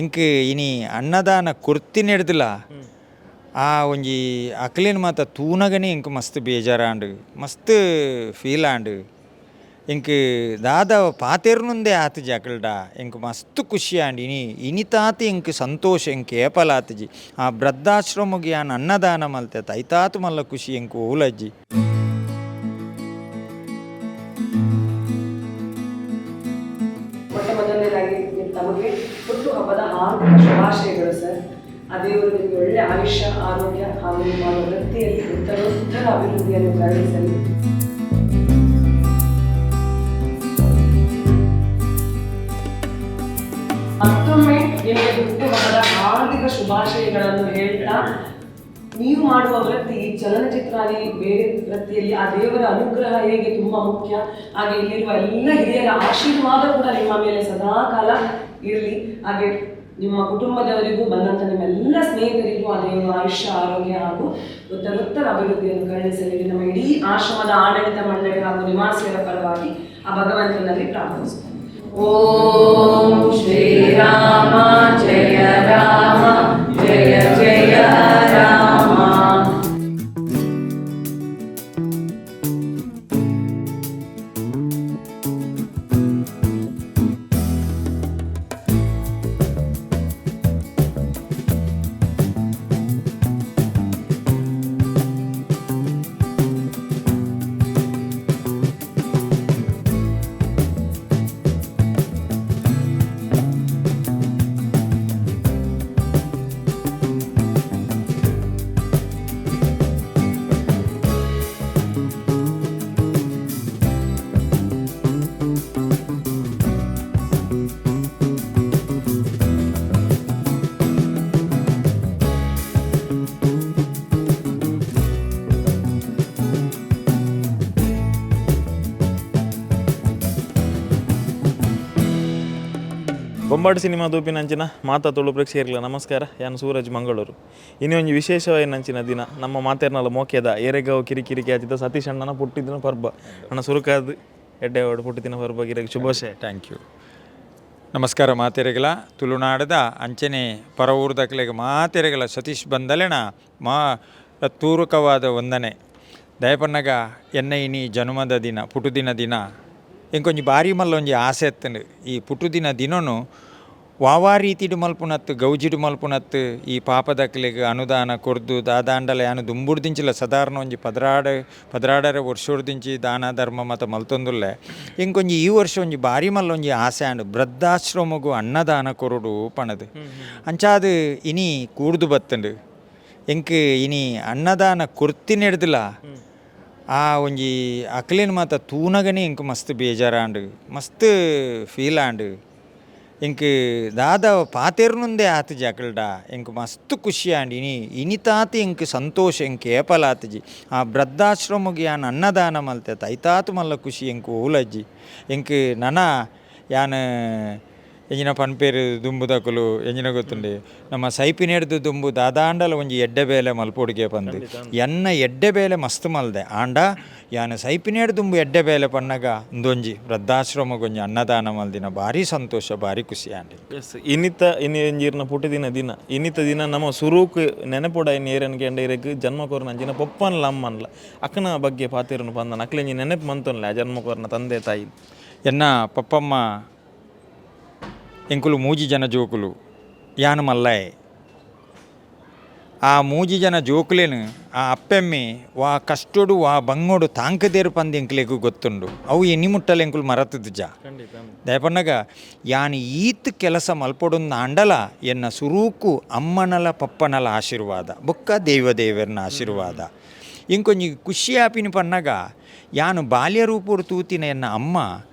ಎಂಕ್ ಇನಿ ಅನ್ನದಾನ ಕೊರ್ತಿನ ಹಿಡ್ದಿಲ್ಲ ಆ ಒಂಜಿ ಅಕ್ಲಿನ ಮಾತ ತೂನಗನೆ ಎಂಕ್ ಮಸ್ತ್ ಬೇಜಾರಾಂಡ್ ಮಸ್ತ್ ಫೀಲ್ ಆಂಡ್ ಎಂಕ್ ದಾದ ಪಾತೆರ್ನುಂದೆ ಆತಜಿ ಅಕಲ್ಡ ಎಂಕ್ ಮಸ್ತ್ ಖುಷಿ ಆಂಡ್ ಇನಿ ತಾತ ಎಂಕ್ ಸಂತೋಷ ಎಂಕ್ ಏಪಲ ಆತಜಿ ಆ ವೃದ್ಧಾಶ್ರಮಗೆ ಯಾನ್ ಅನ್ನದಾನ ಮಲ್ತೆ ಐತಾತು ಮಲ್ಲ ಖುಷಿ ಎಂಕ್ ಓಲಜ್ಜಿ. ಮೊದಲನೇದಾಗಿ ತಮಗೆ ಹುಟ್ಟು ಹಬ್ಬದ ಹಾರ್ದಿಕ ಶುಭಾಶಯಗಳು ಸರ್. ಆ ದೇವರು ನಿಮಗೆ ಒಳ್ಳೆ ಆಯುಷ್ಯ, ಆರೋಗ್ಯ ಹಾಗೂ ನಿಮ್ಮ ವೃತ್ತಿಯಲ್ಲಿ ಉತ್ತರೋತ್ತರ ಅಭಿವೃದ್ಧಿಯನ್ನು ಕರುಣಿಸಲಿ. ಮತ್ತೊಮ್ಮೆ ನಿಮಗೆ ಹುಟ್ಟು ಹಬ್ಬದ ಹಾರ್ದಿಕ ಶುಭಾಶಯಗಳನ್ನು ಹೇಳ್ತಾ, ನೀವು ಮಾಡುವ ವೃತ್ತಿ ಈ ಚಲನಚಿತ್ರ ಆಗಲಿ ಬೇರೆ ವೃತ್ತಿಯಲ್ಲಿ ಆ ದೇವರ ಅನುಗ್ರಹ ಹೇಗೆ ತುಂಬಾ ಮುಖ್ಯ, ಹಾಗೆ ಇಲ್ಲಿರುವ ಎಲ್ಲ ಹಿರಿಯರ ಆಶೀರ್ವಾದ ಕೂಡ ನಿಮ್ಮ ಮೇಲೆ ಸದಾ ಕಾಲ ಇರಲಿ. ಹಾಗೆ ನಿಮ್ಮ ಕುಟುಂಬದವರಿಗೂ ಬಂದಂಥ ನಿಮ್ಮೆಲ್ಲ ಸ್ನೇಹಿತರಿಗೂ ಆ ದೇವರ ಆಯುಷ್ಯ, ಆರೋಗ್ಯ ಹಾಗೂ ಉತ್ತರೋತ್ತರ ಅಭಿವೃದ್ಧಿಯನ್ನು ಕರುಣಿಸಲಿ. ನಮ್ಮ ಇಡೀ ಆಶ್ರಮದ ಆಡಳಿತ ಮಂಡಳಿ ಹಾಗೂ ನಿವಾಸಿಯರ ಪರವಾಗಿ ಆ ಭಗವಂತನಲ್ಲಿ ಪ್ರಾರ್ಥಿಸುತ್ತೇನೆ. ಓಂ ಶ್ರೀರಾಮ ಜಯ ರಾಮ ಜಯ ಜಯ ರಾಮ. ಬೊಂಬಾಟ್ ಸಿನಿಮಾ ದೂಪಿನಂಚಿನ ಮಾತಾತೊಳು ಪ್ರೇಕ್ಷಕರಿಲ್ಲ ನಮಸ್ಕಾರ. ಯಾನು ಸೂರಜ್ ಮಂಗಳೂರು. ಇನ್ನೊಂದು ವಿಶೇಷವಾಯಿನಂಚಿನ ದಿನ ನಮ್ಮ ಮಾತೇರ್ನಲ್ಲ ಮೋಕ್ಯದ ಎರೆಗಾವು ಕಿರಿಕಿರಿಕೆ ಆಚಿದ ಸತೀಶ್ ಅಣ್ಣನ ಪುಟ್ಟಿದಿನ ಪರ್ಬ ಅಣ್ಣ ಸುರುಕಾದ ಎಡ್ಡೆವಾಡು ಪುಟ್ಟಿದಿನ ಪರ್ಬಗಿರ ಶುಭಾಶಯ. Thank you. ನಮಸ್ಕಾರ ಮಾತೆರೆಗಲ ತುಳುನಾಡದ ಅಂಚನೆ ಪರವೂರ್ದಕ್ಲೆಗೆ ಮಾತೆರೆಗಲ ಸತೀಶ್ ಬಂದಲೆನ ತೂರಕವಾದ ವಂದನೆ ದಯಪನ್ನಗ ಎನ್ನ ಇನಿ ಜನ್ಮದ ದಿನ ಪುಟುದಿನ ದಿನ ಎಂಕೊಂಜಿ ಬಾರಿ ಮಲ್ಲ ಒಂಜಿ ಆಸೆ ಎತ್ತಂಡು ಈ ಪುಟುದಿನ ದಿನನು ವಾವಾ ರೀತಿಡು ಮಲ್ಪುನತ್ತು ಗೌಜಿಡು ಮಲ್ಪುನತ್ತು ಈ ಪಾಪದಕ್ಲೆಗ್ ಅನುದಾನ ಕೊರ್ದು ದಾದಾಂಡಲ ಯಾನು ದುಂಬುಡ್ದಿಂಚಿಲ್ಲ ಸಾಧಾರಣ ಒಂಜಿ ಪದರಾಡರ ವರ್ಷೋಡ್ದಿಂಚಿ ದಾನ ಧರ್ಮ ಮತ್ತು ಮಲ್ತೊಂದುಲ್ಲೆ ಎಂಕೊಂಜಿ ಈ ವರ್ಷ ಒಂಜಿ ಬಾರಿ ಮಲ್ಲ ಒಂಜಿ ಆಸೆ ಆಂಡು ವೃದ್ಧಾಶ್ರಮಗು ಅನ್ನದಾನ ಕೊರಡು ಪಣದು ಅಂಚಾದು ಇನಿ ಕೂಡ್ದು ಬತ್ತಂಡು ಎಂಕ್ ಇನಿ ಅನ್ನದಾನ ಕೊರ್ತಿನ ಹಿಡ್ದಿಲ್ಲ ಆ ಒಂಜಿ ಅಕ್ಲಿನ ಮಾತ ತೂನಗನೆ ಎಂಕ್ ಮಸ್ತ್ ಬೇಜಾರಾಂಡ್ ಮಸ್ತ್ ಫೀಲ್ ಆಂಡ್ ಎಂಕ್ ದಾದ ಪಾತೆರ್ನುಂದೆ ಆತಜಿ ಅಕಲ್ಡ ಎಂಕ್ ಮಸ್ತ್ ಖುಷಿ ಆಂಡ್ ಇನಿ ತಾತ ಎಂಕ್ ಸಂತೋಷ ಎಂಕ್ ಏಪಲ ಆತಜಿ ಆ ವೃದ್ಧಾಶ್ರಮಗೆ ಯಾನ್ ಅನ್ನದಾನ ಮಲ್ತೆ ಐತಾತು ಮಲ್ಲ ಖುಷಿ ಎಂಕ್ ಓಲಜ್ಜಿ ಎಂಕ್ ನನ ಯಾನ್ ಎಂಜಿನ ಪನ್ಪೇರು ದುಂಬುದಕುಲು ಎಂಜಿನ ಗೊತ್ತುಂಡೆ ನಮ್ಮ ಸೈಪಿನೇಡ್ದು ದುಂಬು ದಾದಾಂಡಲ ಒಂಜಿ ಎಡ್ಡೆ ಬೇಲೆ ಮಲ್ಪೊಡಿಗೆ ಪಂದು ಎನ್ನ ಎಡ್ಡೆ ಬೇಲೆ ಮಸ್ತ್ ಮಲ್ದೆ ಆಂಡ ಯಾನು ಸೈಪಿನೇಡ್ ದುಂಬು ಎಡ್ಡೆ ಬೇಲೆ ಪನ್ನಗ ಒಂದೊಂಜಿ ವೃದ್ಧಾಶ್ರಮಗೊಂಜಿ ಅನ್ನದಾನ ಮಲ್ದಿನ ಭಾರಿ ಸಂತೋಷ ಭಾರಿ ಖುಷಿ ಆಂಡಿ. ಎಸ್ ಇನ್ನಿತ ಪುಟ್ಟಿದಿನ ದಿನ ಇನ್ನಿತ ದಿನ ನಮ್ಮ ಸುರೂಕ್ ನೆನಪುಡ ಏರನ್ಗೆ ಎಂಡೈರೆಗ್ ಜನ್ಮಕೋರ್ನ ಅಂಜಿನ ಪೊಪ್ಪನ್ಲ ಅಮ್ಮನ್ಲ ಅಕ್ಕನ ಬಗ್ಗೆ ಪಾತಿರನು ಪಂದನ ಅಕ್ಲೆಂಜಿ ನೆನಪು ಮಂತೊನ್ಲೆ ಆ ಜನ್ಮಕೋರ್ನ ತಂದೆ ತಾಯಿ ಎನ್ನ ಪಪ್ಪಮ್ಮ ಎಂಕುಲು ಮೂಜಿ ಜನ ಜೋಕುಲು ಯಾನು ಮಲ್ಲಾಯೆ ಆ ಮೂಜಿ ಜನ ಜೋಕುಲೇನು ಆ ಅಪ್ಪೆಮ್ಮೆ ವಾ ಕಷ್ಟೋಡು ವಾ ಬಂಗೋಡು ತಾಂಕದೇರು ಪಂದು ಎಂಕ್ಲೆಗೂ ಗೊತ್ತುಂಡು ಅವು ಎಣ್ಣಿ ಮುಟ್ಟಲು ಎಂಕುಲು ಮರತದ್ದು ಜಾ ದಯಪನ್ನಗ ಯಾನು ಈತ್ ಕೆಲಸ ಮಲ್ಪೊಡೊಂದು ಅಂಡಲ ಎನ್ನ ಸುರೂಕು ಅಮ್ಮನಲ ಪಪ್ಪನಲ ಆಶೀರ್ವಾದ ಬೊಕ್ಕ ದೇವದೇವರನ ಆಶೀರ್ವಾದ ಇಂಕೊಂಜಿ ಖುಷಿ ಆಪಿನ ಪನ್ನಗ ಯಾನು ಬಾಲ್ಯ ರೂಪುಡು ತೂತಿನ ಎನ್ನ ಅಮ್ಮ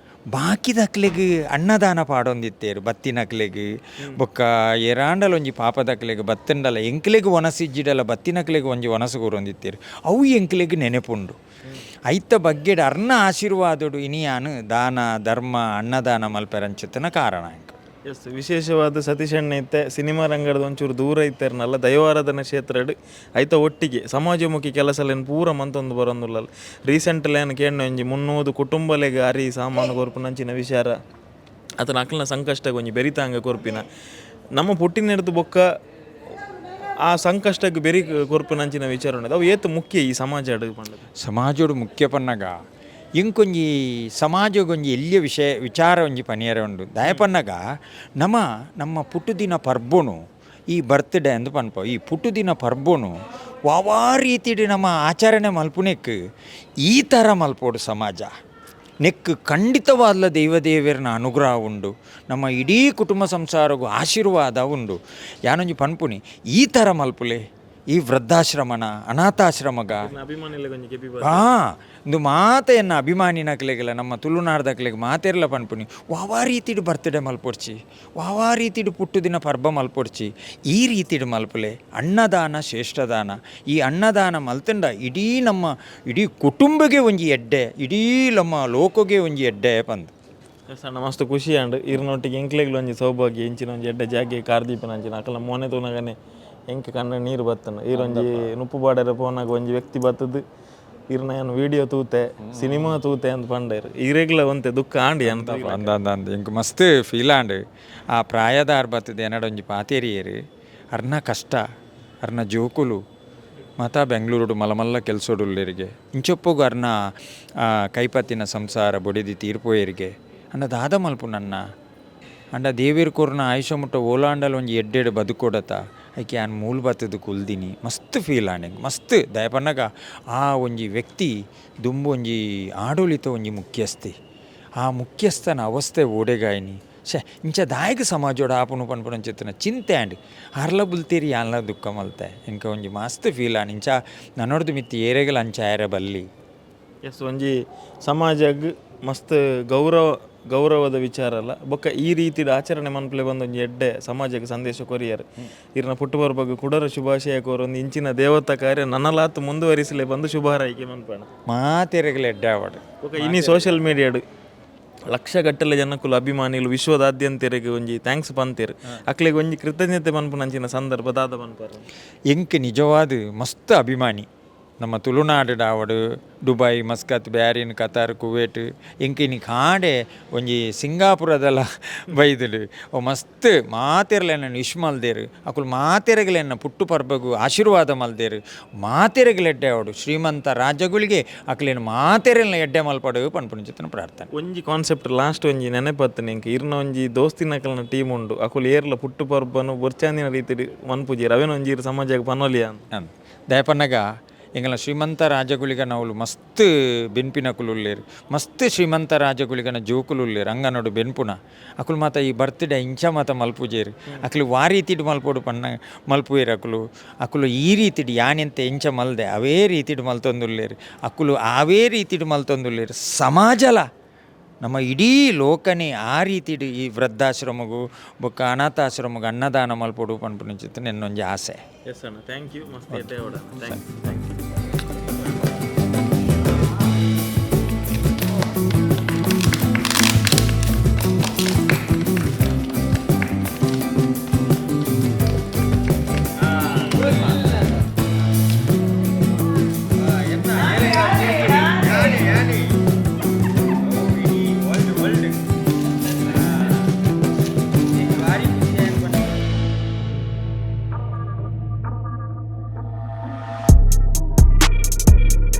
ಬಾಕಿದಕ್ಲೆಗ್ ಅನ್ನದಾನ ಪಾಡೊಂದಿತ್ತೇರು ಬತ್ತಿನಕ್ಲೆಗ್ ಬೊಕ್ಕ ಎರಾಂಡಲ ಒಂಜಿ ಪಾಪದಕ್ಲೆಗ್ ಬತ್ತಂಡಲ ಎಂಕ್ಲೆಗ್ ಒನಸಿಜ್ಜಿಡಲ ಬತ್ತಿನಕ್ಲೆಗ್ ಒಂಜಿ ಒನಸು ಕೂರೊಂದಿತ್ತೇರು ಅವು ಎಂಕ್ಲೆಗ್ ನೆನಪುಂಡು ಐತ ಬಗ್ಗೆಡ್ ಅರ್ನ ಆಶೀರ್ವಾದಡು ಇನಿಯಾನು ದಾನ ಧರ್ಮ ಅನ್ನದಾನ ಮಲ್ಪೆರಂಚತನ ಕಾರಣ. ಎಸ್ ವಿಶೇಷವಾದ ಸತೀಶ್ ಅಣ್ಣ ಇತ್ತೆ ಸಿನಿಮಾ ರಂಗದ ಒಂಚೂರು ದೂರ ಇತ್ತಾರನಲ್ಲ ದೈವಾರಾಧನ ಕ್ಷೇತ್ರ ಐತ ಒಟ್ಟಿಗೆ ಸಮಾಜಮುಖಿ ಕೆಲಸಲೇನು ಪೂರ ಮಂತೊಂದು ಬರೋದಿಲ್ಲ. ರೀಸೆಂಟ್ಲಿ ಏನು ಕೇಳೋ ಒಂಜಿ 300 ಕುಟುಂಬಲೆಗೆ ಅರಿ ಸಾಮಾನು ಕೊರ್ಪು ನಂಚಿನ ವಿಚಾರ ಆತನ ಅಕ್ಲನ ಸಂಕಷ್ಟ ಒಂಜಿ ಬೆರಿತಾಂಗ ಕೊರ್ಪಿನ ನಮ್ಮ ಪುಟ್ಟಿನ ಹಿಡಿದು ಬೊಕ್ಕ ಆ ಸಂಕಷ್ಟಕ್ಕೆ ಬೆರಿ ಕೊರ್ಪುನಂಚಿನ ವಿಚಾರ ಉಂಟು ಅವು ಏತು ಮುಖ್ಯ ಈ ಸಮಾಜ ಅಡುಗೆ ಪಂಡದು ಸಮಾಜೋಡು ಮುಖ್ಯ ಪನ್ನಗ ಇಂಕೊಂಜಿ ಸಮಾಜಗೊಂಜಿ ಎಲ್ಲಿಯ ವಿಚಾರ ಒಂಜಿ ಪನಿಯರ ಉಂಡು ದಯಪನ್ನಗ ನಮ್ಮ ಪುಟ್ಟುದಿನ ಪರ್ಬೊನು ಈ ಬರ್ತ್ಡೇ ಅಂದು ಪನ್ಪ ಈ ಪುಟ್ಟುದಿನ ಪರ್ಬೊನು ವಾವಾ ರೀತಿಡು ನಮ್ಮ ಆಚರಣೆ ಮಲ್ಪುನೆಕ್ ಈ ಥರ ಮಲ್ಪೋಡು ಸಮಾಜ ನೆಕ್ ಖಂಡಿತವಾದ ದೇವದೇವರನ ಅನುಗ್ರಹ ಉಂಡು ನಮ್ಮ ಇಡೀ ಕುಟುಂಬ ಸಂಸಾರಗೂ ಆಶೀರ್ವಾದ ಉಂಡು ಯಾನೊಂಜಿ ಪನ್ಪುನಿ ಈ ಥರ ಮಲ್ಪುಲೆ ಈ ವೃದ್ಧಾಶ್ರಮನ ಅನಾಥಾಶ್ರಮಗ ಒಂದು ಮಾತೆಯನ್ನ ಅಭಿಮಾನಿನಕ್ಲೆಗೆಲ್ಲ ನಮ್ಮ ತುಳುನಾಡ್ದಕ್ಲೆಗೆ ಮಾತೆರ್ಲ ಪನ್ಪುನಿ ವಾವಾ ರೀತಿಡು ಬರ್ತ್ಡೇ ಮಲ್ಪೊಡ್ಚಿ ವಾವಾ ರೀತಿಡು ಪುಟ್ಟುದಿನ ಪರ್ಬ ಮಲ್ಪೊಡ್ಚಿ ಈ ರೀತಿಡು ಮಲ್ಪುಲೆ ಅನ್ನದಾನ ಶ್ರೇಷ್ಠದಾನ ಈ ಅನ್ನದಾನ ಮಲ್ತಂಡ ಇಡೀ ಕುಟುಂಬಗೆ ಒಂಜಿ ಎಡ್ಡೆ ಇಡೀ ನಮ್ಮ ಲೋಕಗೆ ಒಂಜಿ ಎಡ್ಡೆ ಪಂದ್ ಸಣ್ಣ ಮಸ್ತ್ ಖುಷಿ ಅಂಡ್ ಇರ್ನೊಟ್ಟಿಗೆ ಎಂಕ್ಲೆಗ್ಲು ಒಂಜಿ ಸೌಭಾಗ್ಯ ಇಂಚಿನ ಒಂಜಿ ಎಡ್ಡೆ ಜಾಗೆ ಕಾರ್ದೀಪನ ಅಂಚಿನ ಅಕಲ ಮೊನೆ ತೂನಗನೆ ಎಂಕ್ ಕಣ್ಣ ನೀರು ಬತ್ತನ ಈರೊಂಜಿ ನುಪ್ಪು ಬಾಡರ ಪೋನಾಗ ಒಂಜಿ ವ್ಯಕ್ತಿ ಬತ್ತದು ಇರ್ನ ಏನು ವಿಡಿಯೋ ತೂತೆ ಸಿನಿಮಾ ತೂತೆ ಅಂತ ಪಂಡೇರು ಈರೆಗ್ಲ ಒಂತೆ ದುಃಖ ಆಂಡಿ ಅಂತ ಅಂದ ಇಂಕ ಮಸ್ತ್ ಫೀಲ್ ಆಂಡ್ ಆ ಪ್ರಾಯದಾರ್ ಬತ್ತದ ಏನಡೊಂಜಿ ಪಾತೇರಿಯರು ಅರ್ನ ಕಷ್ಟ ಅರ್ನ ಜೋಕುಲು ಮತ್ತು ಬೆಂಗಳೂರು ಮಲಮಲ್ಲ ಕೆಲಸೋಡುಲ್ಲರಿಗೆ ಇಂಚೊಪ್ಪುಗು ಅರ್ನ ಕೈಪತ್ತಿನ ಸಂಸಾರ ಬೊಡಿದಿ ತೀರ್ಪೋಯರಿಗೆ ಅಂಡ ದಾದ ಮಲ್ಪು ನನ್ನ ಅಂಡ ದೇವೇರ್ ಕೊರ್ನ ಆಯುಷ ಮುಟ್ಟ ಓಲಾಂಡಲ್ ಒಂಜಿ ಎಡ್ಡೆಡು ಬದುಕೊಡತ ಐಕೆ ನಾನು ಮೂಲ ಬತ್ತದು ಕುಲ್ದಿನಿ ಮಸ್ತ್ ಫೀಲ್ ಆಣೆಗೆ ಮಸ್ತ್ ದಯಪನ್ನಗ ಆ ಒಂಜಿ ವ್ಯಕ್ತಿ ದುಂಬು ಒಂಜಿ ಆಡಳಿತ ಒಂಜಿ ಮುಖ್ಯಸ್ಥೆ ಆ ಮುಖ್ಯಸ್ಥನ ಅವಸ್ಥೆ ಓಡೆಗಾಯಿನಿ ಇಂಚ ದಾಯಕ ಸಮಾಜೋಡ ಆಪುನು ಪನ್ಪುನ ಚಿತ್ತನ ಚಿಂತೆ ಆಂಡ್ ಹರ್ಲ ಬುಲ್ತೀರಿ ಯಾನ್ಲ ದುಃಖ ಮಲ್ತೆ ಇಂಕ ಒಂಜಿ ಮಸ್ತ್ ಫೀಲ್ ಆಣಿ ಇಂಚ ನನ್ನೊಡ್ದು ಮಿತ್ತಿ ಏರೆಗಲ ಅಂಚ ಆಯರ ಬಲ್ಲಿ ಎಸ್ ಒಂಜಿ ಸಮಾಜಗ್ ಮಸ್ತ್ ಗೌರವದ ವಿಚಾರ ಅಲ್ಲ ಬೊಕ್ಕ ಈ ರೀತಿಯ ಆಚರಣೆ ಮನ್ಪಲೆ ಬಂದೊಂದು ಎಡ್ಡೆ ಸಮಾಜಕ್ಕೆ ಸಂದೇಶ ಕೊರಿಯರು ಇರ್ನ ಪುಟ್ಟುಬರ ಬಗ್ಗೆ ಕುಡರ ಶುಭಾಶಯ ಕೋರೊಂದು ಇಂಚಿನ ದೇವತಾ ಕಾರ್ಯ ನನ್ನಲಾತು ಮುಂದುವರಿಸಲೇ ಬಂದು ಶುಭ ಹಾರೈಕೆ ಮನ್ಪಣ ಮಾತೆರೆಗಲ ಎಡ್ಡೆ ಆವಡು ಬೊಕ್ಕ ಇನಿ ಸೋಷಿಯಲ್ ಮೀಡಿಯಾಡು ಲಕ್ಷಗಟ್ಟಲೆ ಜನಕ್ಕುಲು ಅಭಿಮಾನಿಗಳು ವಿಶ್ವದಾದ್ಯಂತರಿಗೆ ಒಂಜಿ ಥ್ಯಾಂಕ್ಸ್ ಪಂತೇರು ಅಕ್ಲೆಗೆ ಒಂಜಿ ಕೃತಜ್ಞತೆ ಮನ್ಪುನಂಚಿನ ಸಂದರ್ಭ ದಾದ ಮನ್ಪಾರ ಎಂಕ್ ನಿಜವಾದ ಮಸ್ತ್ ಅಭಿಮಾನಿ ನಮ್ಮ ತುಳುನಾಡು ಆವಡು Dubai Muscat Bahrain Qatar Kuwait ಎಂಕಿನಿ ಕಾಡೆ ಒಂಜಿ ಸಿಂಗಾಪುರದಲ್ಲ ಬೈದಲು ಓ ಮಸ್ತ್ ಮಾತೆರ್ಲೆನ್ನ ವಿಶ್ ಮಲ್ದೇರು ಅಕುಲು ಮಾತೆರೆಗಳೆನ್ನ ಪುಟ್ಟು ಪರ್ಬಗು ಆಶೀರ್ವಾದ ಮಲ್ದೇರು ಮಾತೆರೆಗಲ ಎಡ್ಡೆ ಆವಡು ಶ್ರೀಮಂತ ರಾಜ್ಯಗಳಿಗೆ ಅಕ್ಲೇನು ಮಾತೆರೆಲ್ನ ಎಡ್ಡೆ ಮಲ್ಪಡು ಪನ್ಪುಂಚಿತನ ಪ್ರಾರ್ಥನೆ ಒಂಜಿ ಕಾನ್ಸೆಪ್ಟ್ ಲಾಸ್ಟ್ ಒಂಜಿ ನೆನಪತ್ತು ನಿಂಗೆ ಇರ್ನ ಒಂಜಿ ದೋಸ್ತಿನಕಲ್ನ ಟೀಮ್ ಉಂಡು ಅಕುಲು ಏರ್ಲ ಪುಟ್ಟು ಪರ್ಬನು ಬೊರ್ಚಾಂದಿನ ರೀತಿ ಮನ್ಪುಜೀರು ಅವೇನು ಒಂಜಿ ಸಮಾಜಕ್ಕೆ ಪನೋಲಿಯ ಅಂತ ದಯಪನ್ನಗ ಎಂಗಲ ಶ್ರೀಮಂತ ರಾಜಗುಳಿಗನ ಅವಳು ಮಸ್ತ್ ಬೆನ್ಪಿನ ಕುಲುಲ್ಲೇರು ಮಸ್ತ್ ಶ್ರೀಮಂತ ರಾಜಗುಳಿಗನ ಜೋಕುಲುಲ್ಲೇರು ಹಂಗನೋಡು ಬೆನ್ಪುನ ಅಕುಲು ಮಾತ ಈ ಬರ್ತ್ಡೇ ಇಂಚ ಮಾತ ಮಲ್ಪುಜೇರು ಅಕುಲು ವಾ ರೀತಿಡು ಮಲ್ಪೋಡು ಮಲ್ಪುವೇರು ಅಕುಲು ಈ ರೀತಿಡು ಯಾನೆಂತ ಎಂಚ ಮಲ್ದೆ ಅವೇ ರೀತಿಡು ಮಲ್ತೊಂದುಲ್ಲೇರು ಅಕುಲು ಅವೇ ರೀತಿಡು ಮಲ್ತೊಂದುಲ್ಲೇರು ಸಮಾಜಲ ನಮ್ಮ ಇಡೀ ಲೋಕನೇ ಆ ರೀತಿಡು ಈ ವೃದ್ಧಾಶ್ರಮಗೂ ಬೊಕ್ಕ ಅನಾಥಾಶ್ರಮಗೂ ಅನ್ನದಾನ ಮಲ್ಪೋಡು ಪನ್ಪುನ ಚಿತ್ತ ನೆನ್ನೊಂಜಿ ಆಸೆ ಎಸ್ ಅಣ್ಣ ಥ್ಯಾಂಕ್ ಯು ಮಸ್ತ್ ಥ್ಯಾಂಕ್ ಯು